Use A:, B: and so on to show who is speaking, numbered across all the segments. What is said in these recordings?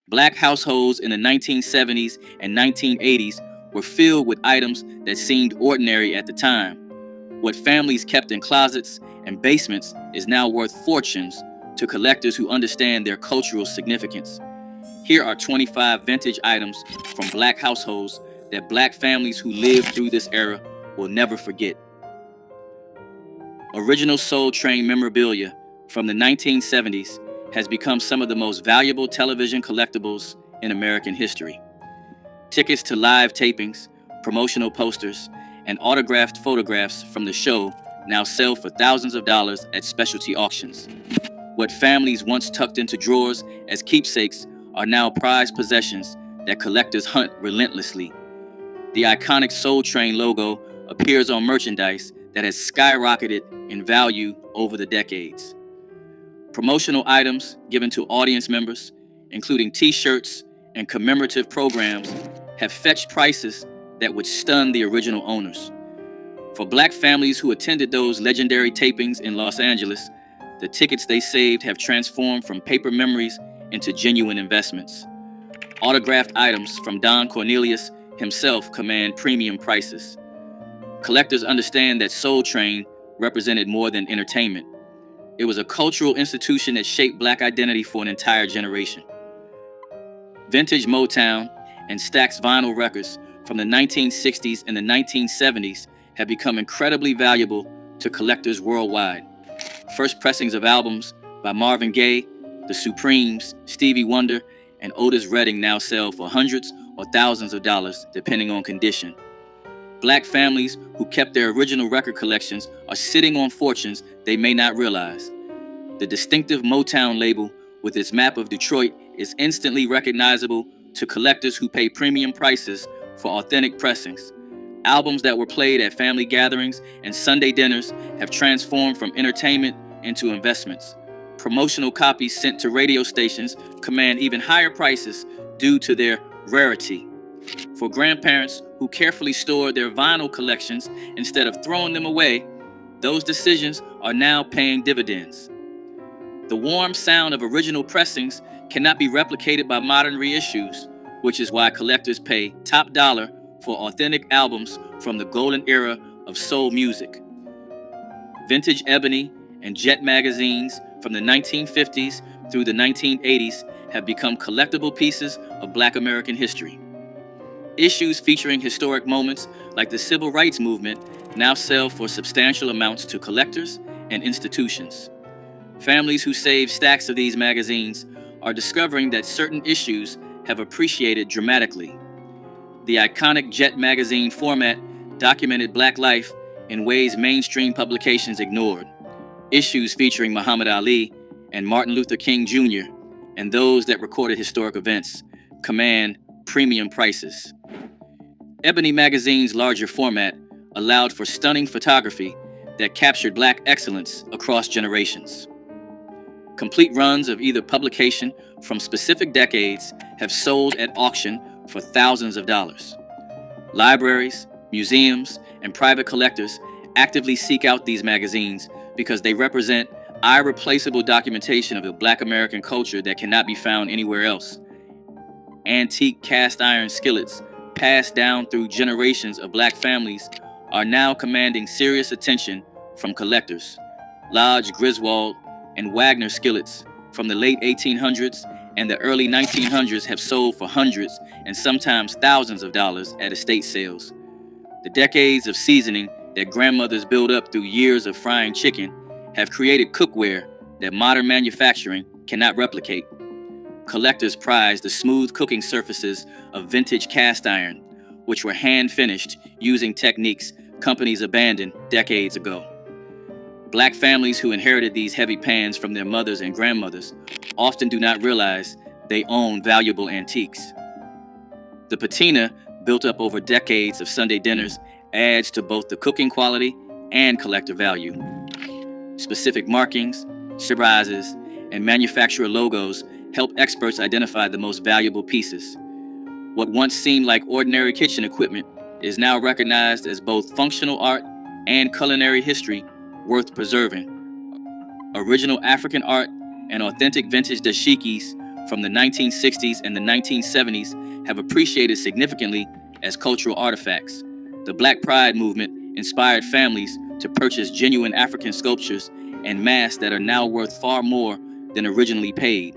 A: Black households in the 1970s and 1980s were filled with items that seemed ordinary at the time. What families kept in closets and basements is now worth fortunes to collectors who understand their cultural significance. Here are 25 vintage items from Black households that Black families who lived through this era will never forget. Original Soul Train memorabilia from the 1970s has become some of the most valuable television collectibles in American history. Tickets to live tapings, promotional posters, and autographed photographs from the show now sell for thousands of dollars at specialty auctions. What families once tucked into drawers as keepsakes are now prized possessions that collectors hunt relentlessly. The iconic Soul Train logo appears on merchandise that has skyrocketed in value over the decades. Promotional items given to audience members, including t-shirts and commemorative programs, have fetched prices that would stun the original owners. For Black families who attended those legendary tapings in Los Angeles, the tickets they saved have transformed from paper memories into genuine investments. Autographed items from Don Cornelius himself command premium prices. Collectors understand that Soul Train represented more than entertainment. It was a cultural institution that shaped Black identity for an entire generation. Vintage Motown and Stax vinyl records from the 1960s and the 1970s have become incredibly valuable to collectors worldwide. First pressings of albums by Marvin Gaye, The Supremes, Stevie Wonder, and Otis Redding now sell for hundreds or thousands of dollars, depending on condition. Black families who kept their original record collections are sitting on fortunes they may not realize. The distinctive Motown label with its map of Detroit is instantly recognizable to collectors who pay premium prices for authentic pressings. Albums that were played at family gatherings and Sunday dinners have transformed from entertainment into investments. Promotional copies sent to radio stations command even higher prices due to their rarity. For grandparents who carefully store their vinyl collections instead of throwing them away, those decisions are now paying dividends. The warm sound of original pressings cannot be replicated by modern reissues, which is why collectors pay top dollar for authentic albums from the golden era of soul music. Vintage Ebony and Jet magazines from the 1950s through the 1980s have become collectible pieces of Black American history. Issues featuring historic moments like the Civil Rights Movement now sell for substantial amounts to collectors and institutions. Families who save stacks of these magazines are discovering that certain issues have appreciated dramatically. The iconic Jet magazine format documented Black life in ways mainstream publications ignored. Issues featuring Muhammad Ali and Martin Luther King Jr. and those that recorded historic events command premium prices. Ebony magazine's larger format allowed for stunning photography that captured Black excellence across generations. Complete runs of either publication from specific decades have sold at auction for thousands of dollars. Libraries, museums, and private collectors actively seek out these magazines because they represent irreplaceable documentation of the Black American culture that cannot be found anywhere else. Antique cast iron skillets passed down through generations of Black families are now commanding serious attention from collectors. Lodge, Griswold, and Wagner skillets from the late 1800s and the early 1900s have sold for hundreds and sometimes thousands of dollars at estate sales. The decades of seasoning that grandmothers built up through years of frying chicken have created cookware that modern manufacturing cannot replicate. Collectors prize the smooth cooking surfaces of vintage cast iron, which were hand-finished using techniques companies abandoned decades ago. Black families who inherited these heavy pans from their mothers and grandmothers often do not realize they own valuable antiques. The patina, built up over decades of Sunday dinners, adds to both the cooking quality and collector value. Specific markings, surprises, and manufacturer logos help experts identify the most valuable pieces. What once seemed like ordinary kitchen equipment is now recognized as both functional art and culinary history worth preserving. Original African art and authentic vintage dashikis from the 1960s and the 1970s have appreciated significantly as cultural artifacts. The Black Pride movement inspired families to purchase genuine African sculptures and masks that are now worth far more than originally paid.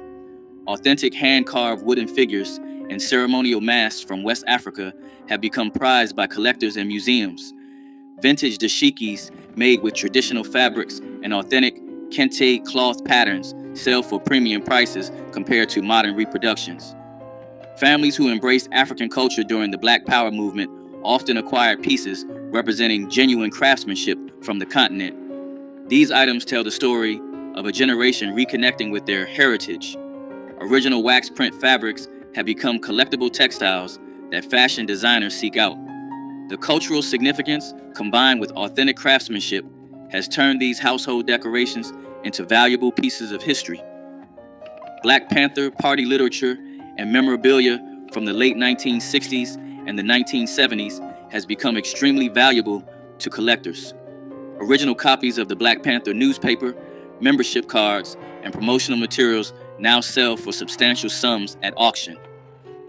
A: Authentic hand-carved wooden figures and ceremonial masks from West Africa have become prized by collectors and museums. Vintage dashikis made with traditional fabrics and authentic kente cloth patterns sell for premium prices compared to modern reproductions. Families who embraced African culture during the Black Power movement often acquired pieces representing genuine craftsmanship from the continent. These items tell the story of a generation reconnecting with their heritage. Original wax print fabrics have become collectible textiles that fashion designers seek out. The cultural significance, combined with authentic craftsmanship, has turned these household decorations into valuable pieces of history. Black Panther party literature and memorabilia from the late 1960s and the 1970s has become extremely valuable to collectors. Original copies of the Black Panther newspaper, membership cards, and promotional materials now sell for substantial sums at auction.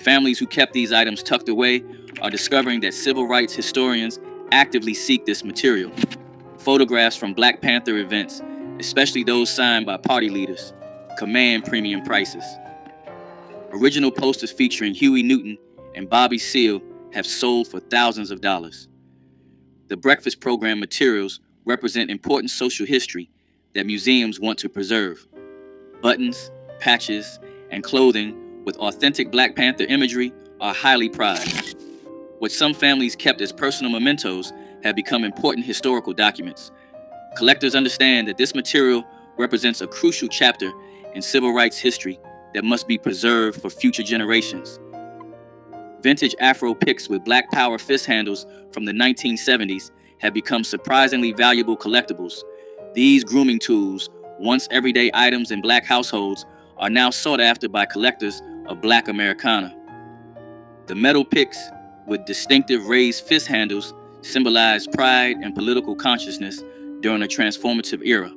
A: Families who kept these items tucked away are discovering that civil rights historians actively seek this material. Photographs from Black Panther events, especially those signed by party leaders, command premium prices. Original posters featuring Huey Newton and Bobby Seale have sold for thousands of dollars. The breakfast program materials represent important social history that museums want to preserve. Buttons, patches, and clothing with authentic Black Panther imagery are highly prized. What some families kept as personal mementos have become important historical documents. Collectors understand that this material represents a crucial chapter in civil rights history that must be preserved for future generations. Vintage Afro picks with Black Power fist handles from the 1970s have become surprisingly valuable collectibles. These grooming tools, once everyday items in Black households, are now sought after by collectors of Black Americana. The metal picks with distinctive raised fist handles symbolize pride and political consciousness during a transformative era.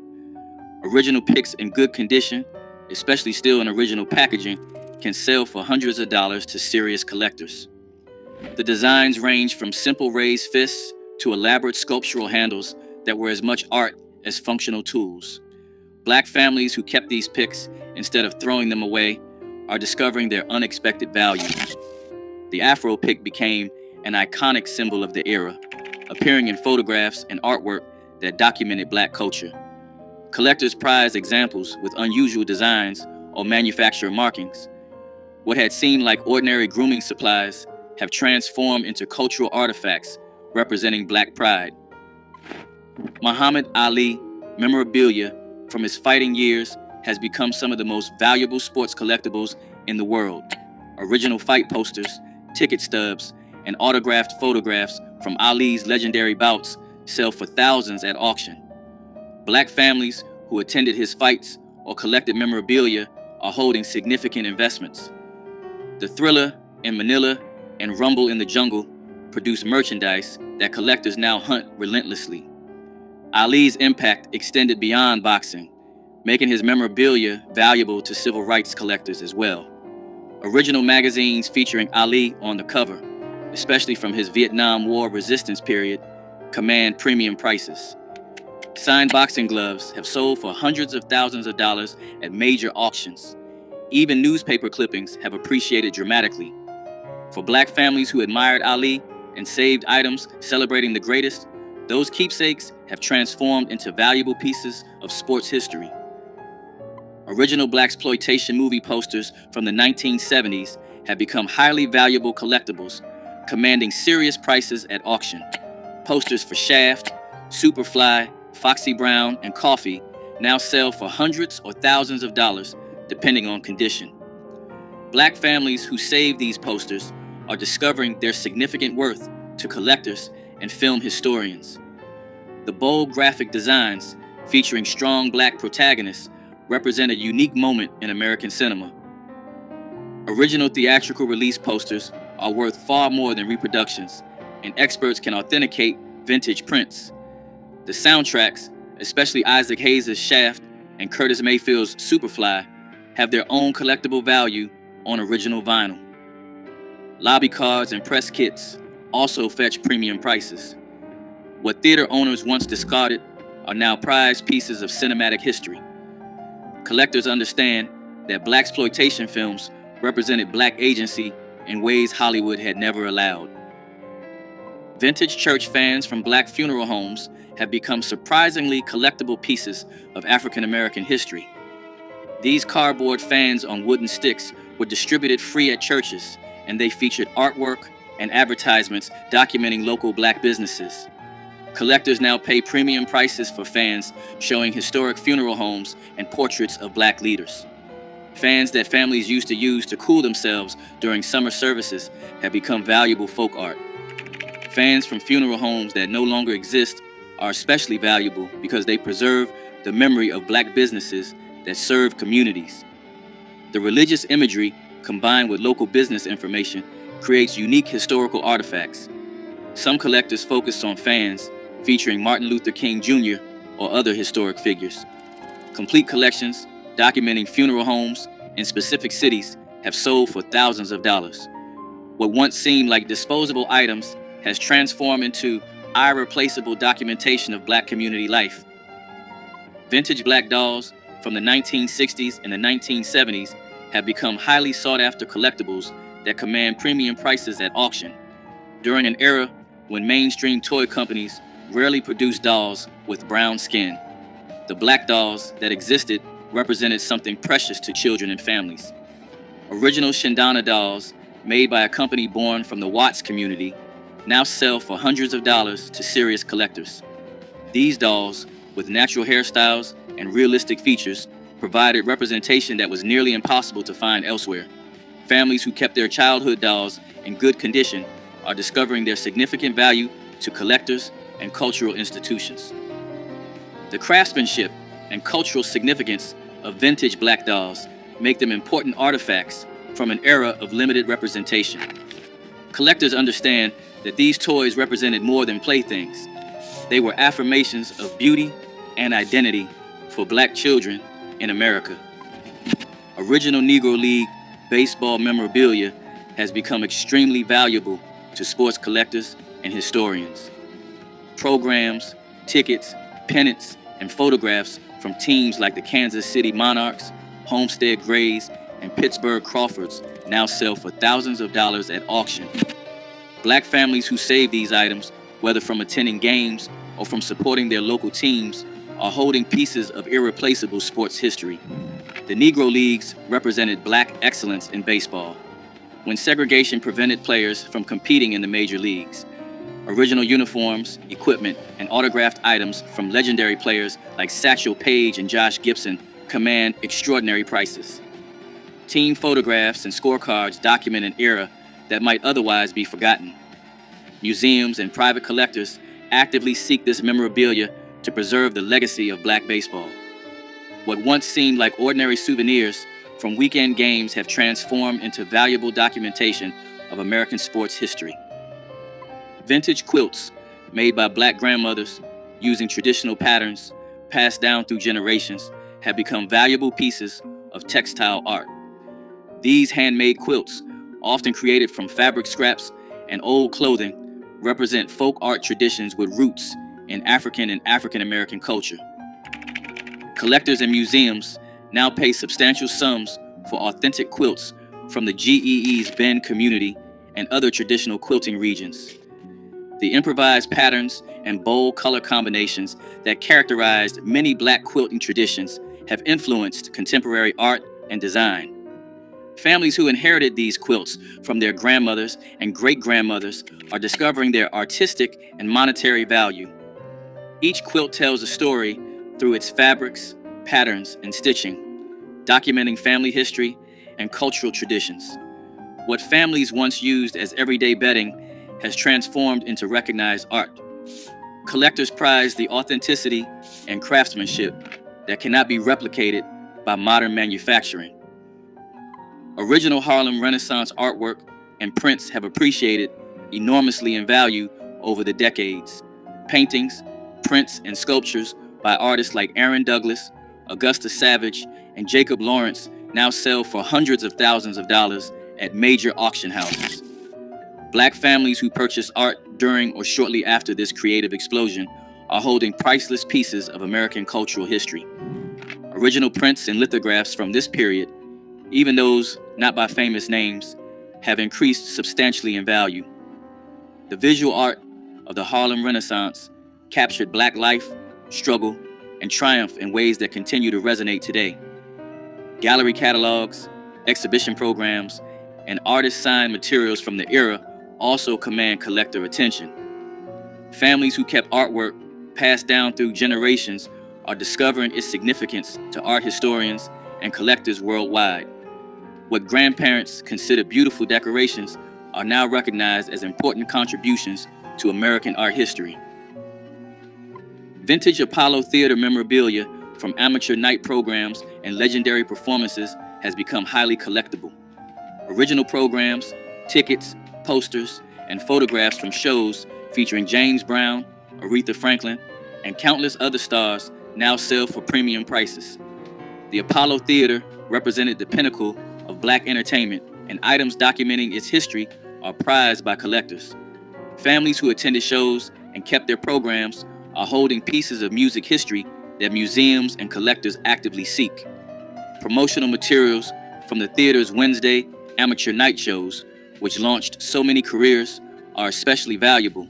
A: Original picks in good condition, especially still in original packaging, can sell for hundreds of dollars to serious collectors. The designs range from simple raised fists to elaborate sculptural handles that were as much art as functional tools. Black families who kept these picks instead of throwing them away are discovering their unexpected value. The Afro pick became an iconic symbol of the era, appearing in photographs and artwork that documented Black culture. Collectors prize examples with unusual designs or manufacturer markings. What had seemed like ordinary grooming supplies have transformed into cultural artifacts representing Black pride. Muhammad Ali memorabilia from his fighting years has become some of the most valuable sports collectibles in the world. Original fight posters, ticket stubs, and autographed photographs from Ali's legendary bouts sell for thousands at auction. Black families who attended his fights or collected memorabilia are holding significant investments. The Thriller in Manila and Rumble in the Jungle produce merchandise that collectors now hunt relentlessly. Ali's impact extended beyond boxing, making his memorabilia valuable to civil rights collectors as well. Original magazines featuring Ali on the cover, especially from his Vietnam War resistance period, command premium prices. Signed boxing gloves have sold for hundreds of thousands of dollars at major auctions. Even newspaper clippings have appreciated dramatically. For Black families who admired Ali and saved items celebrating the greatest, those keepsakes have transformed into valuable pieces of sports history. Original blaxploitation movie posters from the 1970s have become highly valuable collectibles, commanding serious prices at auction. Posters for Shaft, Superfly, Foxy Brown, and Coffee now sell for hundreds or thousands of dollars, depending on condition. Black families who save these posters are discovering their significant worth to collectors and film historians. The bold graphic designs, featuring strong Black protagonists, represent a unique moment in American cinema. Original theatrical release posters are worth far more than reproductions, and experts can authenticate vintage prints. The soundtracks, especially Isaac Hayes' Shaft and Curtis Mayfield's Superfly, have their own collectible value on original vinyl. Lobby cards and press kits also fetch premium prices. What theater owners once discarded are now prized pieces of cinematic history. Collectors understand that blaxploitation films represented black agency in ways Hollywood had never allowed. Vintage church fans from black funeral homes have become surprisingly collectible pieces of African American history. These cardboard fans on wooden sticks were distributed free at churches, and they featured artwork and advertisements documenting local black businesses. Collectors now pay premium prices for fans showing historic funeral homes and portraits of black leaders. Fans that families used to use to cool themselves during summer services have become valuable folk art. Fans from funeral homes that no longer exist are especially valuable because they preserve the memory of black businesses that serve communities. The religious imagery, combined with local business information, creates unique historical artifacts. Some collectors focus on fans featuring Martin Luther King Jr. or other historic figures. Complete collections documenting funeral homes in specific cities have sold for thousands of dollars. What once seemed like disposable items has transformed into irreplaceable documentation of black community life. Vintage black dolls from the 1960s and the 1970s have become highly sought-after collectibles that command premium prices at auction. During an era when mainstream toy companies rarely produced dolls with brown skin, the black dolls that existed represented something precious to children and families. Original Shindana dolls, made by a company born from the Watts community, now sell for hundreds of dollars to serious collectors. These dolls, with natural hairstyles and realistic features, provided representation that was nearly impossible to find elsewhere. Families who kept their childhood dolls in good condition are discovering their significant value to collectors and cultural institutions. The craftsmanship and cultural significance of vintage black dolls make them important artifacts from an era of limited representation. Collectors understand that these toys represented more than playthings. They were affirmations of beauty and identity for black children in America. Original Negro League baseball memorabilia has become extremely valuable to sports collectors and historians. Programs, tickets, pennants, and photographs from teams like the Kansas City Monarchs, Homestead Grays, and Pittsburgh Crawfords now sell for thousands of dollars at auction. Black families who save these items, whether from attending games or from supporting their local teams, are holding pieces of irreplaceable sports history. The Negro Leagues represented black excellence in baseball, when segregation prevented players from competing in the major leagues. Original uniforms, equipment, and autographed items from legendary players like Satchel Paige and Josh Gibson command extraordinary prices. Team photographs and scorecards document an era that might otherwise be forgotten. Museums and private collectors actively seek this memorabilia to preserve the legacy of black baseball. What once seemed like ordinary souvenirs from weekend games have transformed into valuable documentation of American sports history. Vintage quilts made by black grandmothers using traditional patterns passed down through generations have become valuable pieces of textile art. These handmade quilts, often created from fabric scraps and old clothing, represent folk art traditions with roots in African and African American culture. Collectors and museums now pay substantial sums for authentic quilts from the GEE's Bend community and other traditional quilting regions. The improvised patterns and bold color combinations that characterized many black quilting traditions have influenced contemporary art and design. Families who inherited these quilts from their grandmothers and great-grandmothers are discovering their artistic and monetary value. Each quilt tells a story through its fabrics, patterns, and stitching, documenting family history and cultural traditions. What families once used as everyday bedding has transformed into recognized art. Collectors prize the authenticity and craftsmanship that cannot be replicated by modern manufacturing. Original Harlem Renaissance artwork and prints have appreciated enormously in value over the decades. Paintings, prints, and sculptures by artists like Aaron Douglas, Augusta Savage, and Jacob Lawrence now sell for hundreds of thousands of dollars at major auction houses. Black families who purchased art during or shortly after this creative explosion are holding priceless pieces of American cultural history. Original prints and lithographs from this period, even those not by famous names, have increased substantially in value. The visual art of the Harlem Renaissance captured Black life, struggle, and triumph in ways that continue to resonate today. Gallery catalogs, exhibition programs, and artist-signed materials from the era also command collector attention. Families who kept artwork passed down through generations are discovering its significance to art historians and collectors worldwide. What grandparents considered beautiful decorations are now recognized as important contributions to American art history. Vintage Apollo Theater memorabilia from amateur night programs and legendary performances has become highly collectible. Original programs, tickets, posters, and photographs from shows featuring James Brown, Aretha Franklin, and countless other stars now sell for premium prices. The Apollo Theater represented the pinnacle of Black entertainment, and items documenting its history are prized by collectors. Families who attended shows and kept their programs are holding pieces of music history that museums and collectors actively seek. Promotional materials from the theater's Wednesday amateur night shows, which launched so many careers, are especially valuable.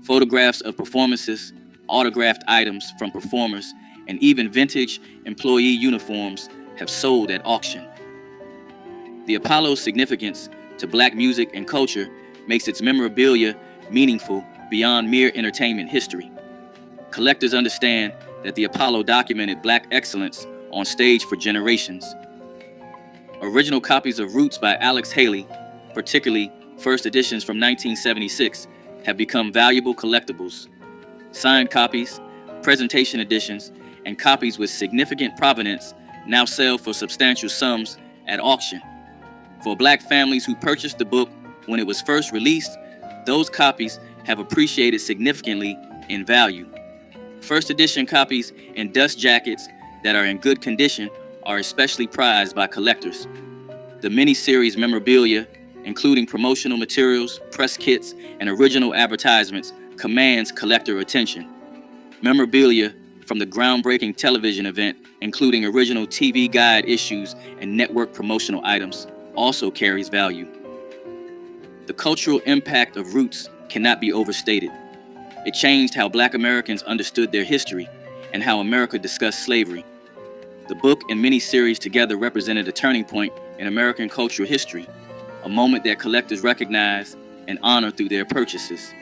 A: Photographs of performances, autographed items from performers, and even vintage employee uniforms have sold at auction. The Apollo's significance to Black music and culture makes its memorabilia meaningful beyond mere entertainment history. Collectors understand that the Apollo documented Black excellence on stage for generations. Original copies of Roots by Alex Haley, particularly first editions from 1976, have become valuable collectibles. Signed copies, presentation editions, and copies with significant provenance now sell for substantial sums at auction. For Black families who purchased the book when it was first released, those copies have appreciated significantly in value. First edition copies in dust jackets that are in good condition are especially prized by collectors. The mini-series memorabilia, including promotional materials, press kits, and original advertisements, commands collector attention. Memorabilia from the groundbreaking television event, including original TV guide issues and network promotional items, also carries value. The cultural impact of Roots cannot be overstated. It changed how Black Americans understood their history and how America discussed slavery. The book and mini-series together represented a turning point in American cultural history, a moment that collectors recognize and honor through their purchases.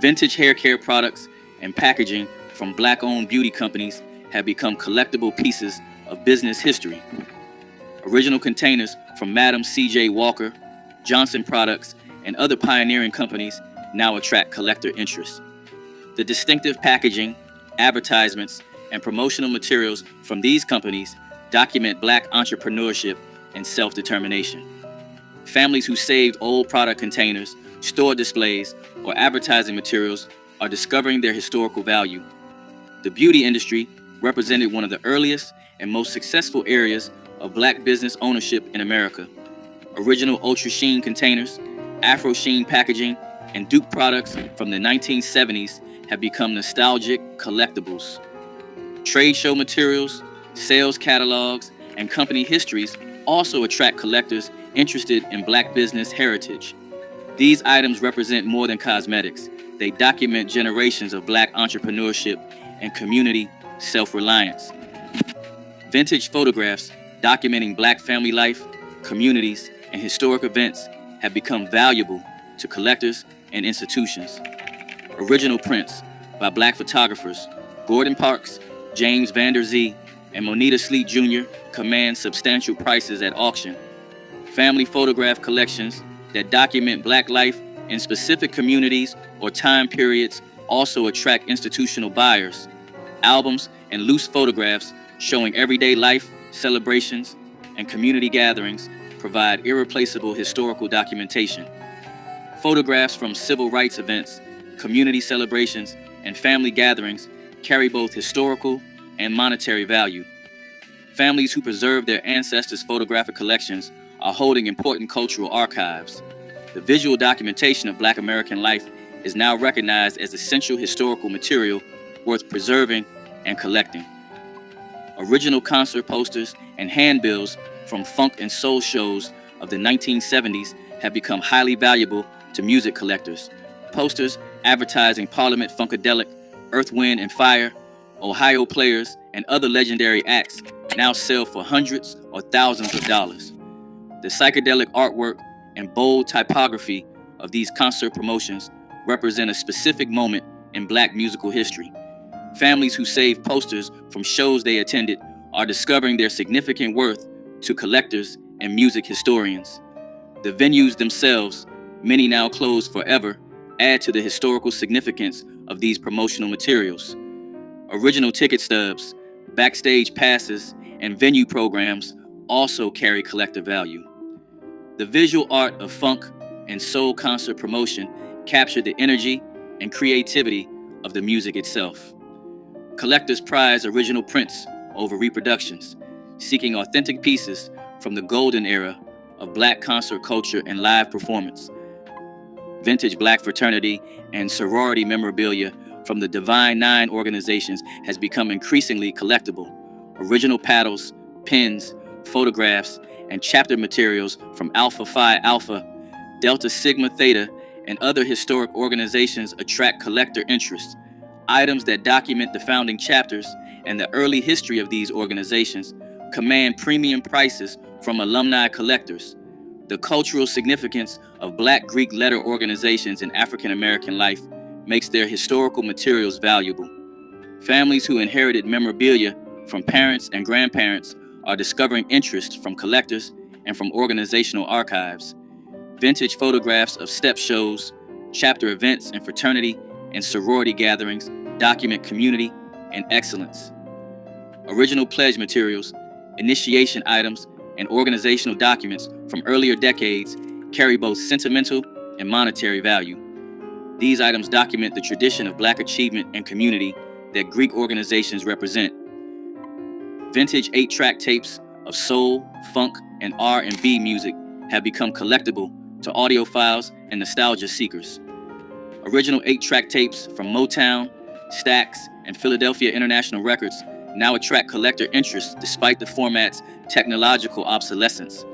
A: Vintage hair care products and packaging from Black-owned beauty companies have become collectible pieces of business history. Original containers from Madam C.J. Walker, Johnson Products, and other pioneering companies now attract collector interest. The distinctive packaging, advertisements, and promotional materials from these companies document Black entrepreneurship and self-determination. Families who saved old product containers, store displays, or advertising materials are discovering their historical value. The beauty industry represented one of the earliest and most successful areas of Black business ownership in America. Original Ultra Sheen containers, Afro Sheen packaging, and Duke products from the 1970s have become nostalgic collectibles. Trade show materials, sales catalogs, and company histories also attract collectors interested in Black business heritage. These items represent more than cosmetics. They document generations of Black entrepreneurship and community self-reliance. Vintage photographs documenting Black family life, communities, and historic events have become valuable to collectors and institutions. Original prints by Black photographers Gordon Parks, James Vander Zee, and Moneta Sleet Jr. command substantial prices at auction. Family photograph collections that document Black life in specific communities or time periods also attract institutional buyers. Albums and loose photographs showing everyday life, celebrations, and community gatherings provide irreplaceable historical documentation. Photographs from civil rights events, community celebrations, and family gatherings carry both historical and monetary value. Families who preserve their ancestors' photographic collections are holding important cultural archives. The visual documentation of Black American life is now recognized as essential historical material worth preserving and collecting. Original concert posters and handbills from funk and soul shows of the 1970s have become highly valuable to music collectors. Posters advertising Parliament Funkadelic, Earth, Wind and Fire, Ohio Players, and other legendary acts now sell for hundreds or thousands of dollars. The psychedelic artwork and bold typography of these concert promotions represent a specific moment in Black musical history. Families who save posters from shows they attended are discovering their significant worth to collectors and music historians. The venues themselves, many now closed forever, add to the historical significance of these promotional materials. Original ticket stubs, backstage passes, and venue programs also carry collector value. The visual art of funk and soul concert promotion captured the energy and creativity of the music itself. Collectors prize original prints over reproductions, seeking authentic pieces from the golden era of Black concert culture and live performance. Vintage Black fraternity and sorority memorabilia from the Divine Nine organizations has become increasingly collectible. Original paddles, pins, photographs, and chapter materials from Alpha Phi Alpha, Delta Sigma Theta, and other historic organizations attract collector interest. Items that document the founding chapters and the early history of these organizations command premium prices from alumni collectors. The cultural significance of Black Greek letter organizations in African American life makes their historical materials valuable. Families who inherited memorabilia from parents and grandparents are discovering interest from collectors and from organizational archives. Vintage photographs of step shows, chapter events, and fraternity and sorority gatherings document community and excellence. Original pledge materials, initiation items, and organizational documents from earlier decades carry both sentimental and monetary value. These items document the tradition of Black achievement and community that Greek organizations represent. Vintage 8-track tapes of soul, funk, and R&B music have become collectible to audiophiles and nostalgia seekers. Original 8-track tapes from Motown, Stax, and Philadelphia International Records now attract collector interest despite the format's technological obsolescence.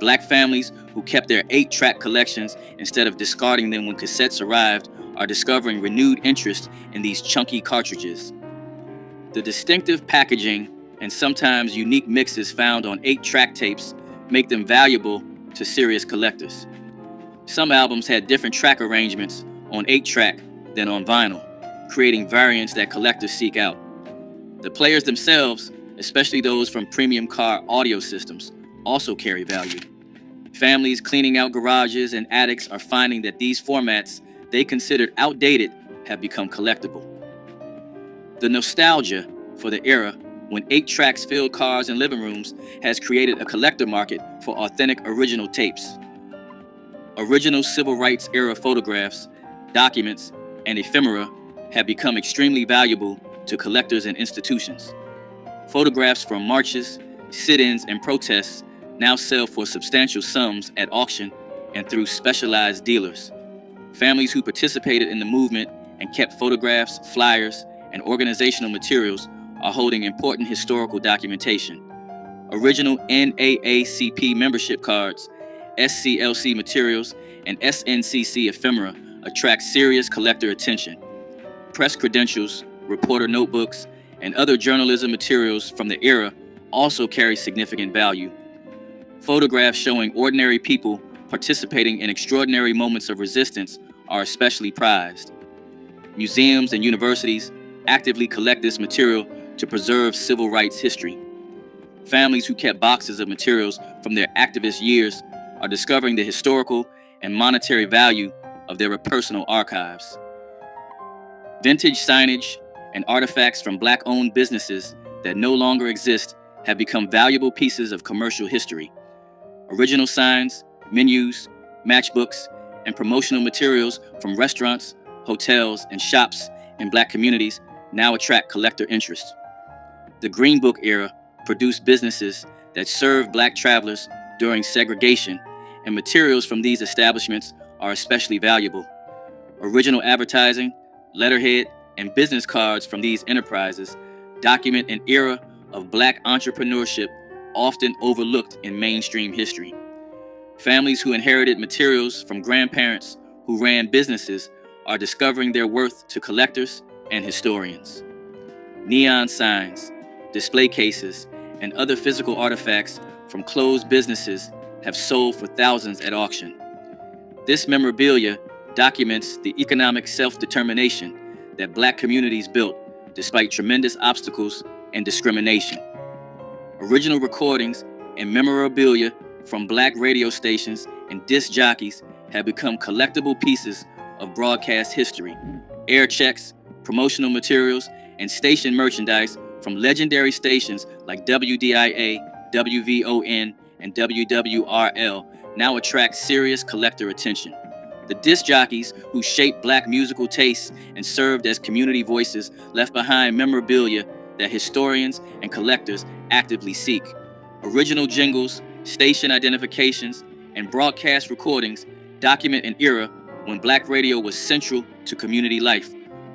A: Black families who kept their 8-track collections instead of discarding them when cassettes arrived are discovering renewed interest in these chunky cartridges. The distinctive packaging and sometimes unique mixes found on 8-track tapes make them valuable to serious collectors. Some albums had different track arrangements on 8-track than on vinyl, creating variants that collectors seek out. The players themselves, especially those from premium car audio systems, also carry value. Families cleaning out garages and attics are finding that these formats they considered outdated have become collectible. The nostalgia for the era when 8 tracks filled cars and living rooms has created a collector market for authentic original tapes. Original civil rights era photographs, documents, and ephemera have become extremely valuable to collectors and institutions. Photographs from marches, sit-ins, and protests now sell for substantial sums at auction and through specialized dealers. Families who participated in the movement and kept photographs, flyers, and organizational materials are holding important historical documentation. Original NAACP membership cards, SCLC materials, and SNCC ephemera attract serious collector attention. Press credentials, reporter notebooks, and other journalism materials from the era also carry significant value. Photographs showing ordinary people participating in extraordinary moments of resistance are especially prized. Museums and universities actively collect this material to preserve civil rights history. Families who kept boxes of materials from their activist years are discovering the historical and monetary value of their personal archives. Vintage signage and artifacts from Black-owned businesses that no longer exist have become valuable pieces of commercial history. Original signs, menus, matchbooks, and promotional materials from restaurants, hotels, and shops in Black communities now attract collector interest. The Green Book era produced businesses that served black travelers during segregation, and materials from these establishments are especially valuable. Original advertising, letterhead, and business cards from these enterprises document an era of black entrepreneurship often overlooked in mainstream history. Families who inherited materials from grandparents who ran businesses are discovering their worth to collectors and historians. Neon signs, display cases, and other physical artifacts from closed businesses have sold for thousands at auction. This memorabilia documents the economic self-determination that black communities built despite tremendous obstacles and discrimination. Original recordings and memorabilia from black radio stations and disc jockeys have become collectible pieces of broadcast history. Air checks, promotional materials, and station merchandise from legendary stations like WDIA, WVON, and WWRL now attract serious collector attention. The disc jockeys who shaped black musical tastes and served as community voices left behind memorabilia that historians and collectors actively seek. Original jingles, station identifications, and broadcast recordings document an era when black radio was central to community life.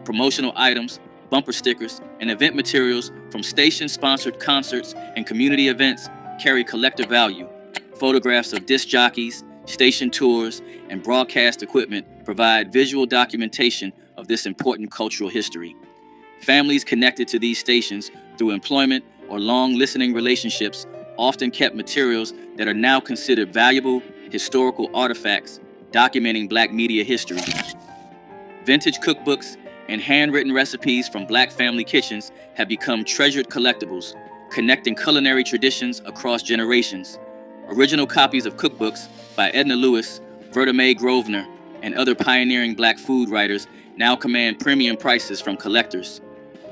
A: Promotional items, bumper stickers, and event materials from station-sponsored concerts and community events carry collector value. Photographs of disc jockeys, station tours, and broadcast equipment provide visual documentation of this important cultural history. Families connected to these stations through employment or long listening relationships often kept materials that are now considered valuable historical artifacts documenting black media history. Vintage cookbooks and handwritten recipes from black family kitchens have become treasured collectibles, connecting culinary traditions across generations. Original copies of cookbooks by Edna Lewis, Verta Mae Grosvenor, and other pioneering black food writers now command premium prices from collectors.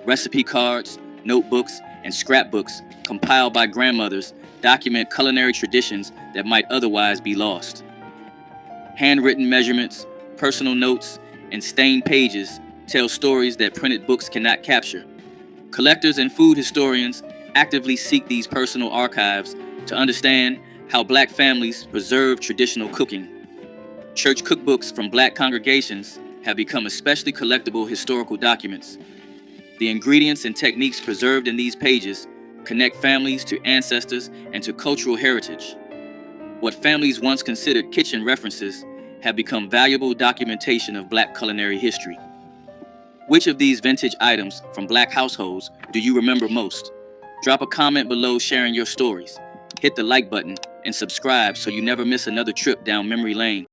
A: Recipe cards, notebooks, and scrapbooks compiled by grandmothers document culinary traditions that might otherwise be lost. Handwritten measurements, personal notes, and stained pages tell stories that printed books cannot capture. Collectors and food historians actively seek these personal archives to understand how black families preserve traditional cooking. Church cookbooks from black congregations have become especially collectible historical documents. The ingredients and techniques preserved in these pages connect families to ancestors and to cultural heritage. What families once considered kitchen references have become valuable documentation of black culinary history. Which of these vintage items from black households do you remember most? Drop a comment below sharing your stories. Hit the like button and subscribe so you never miss another trip down memory lane.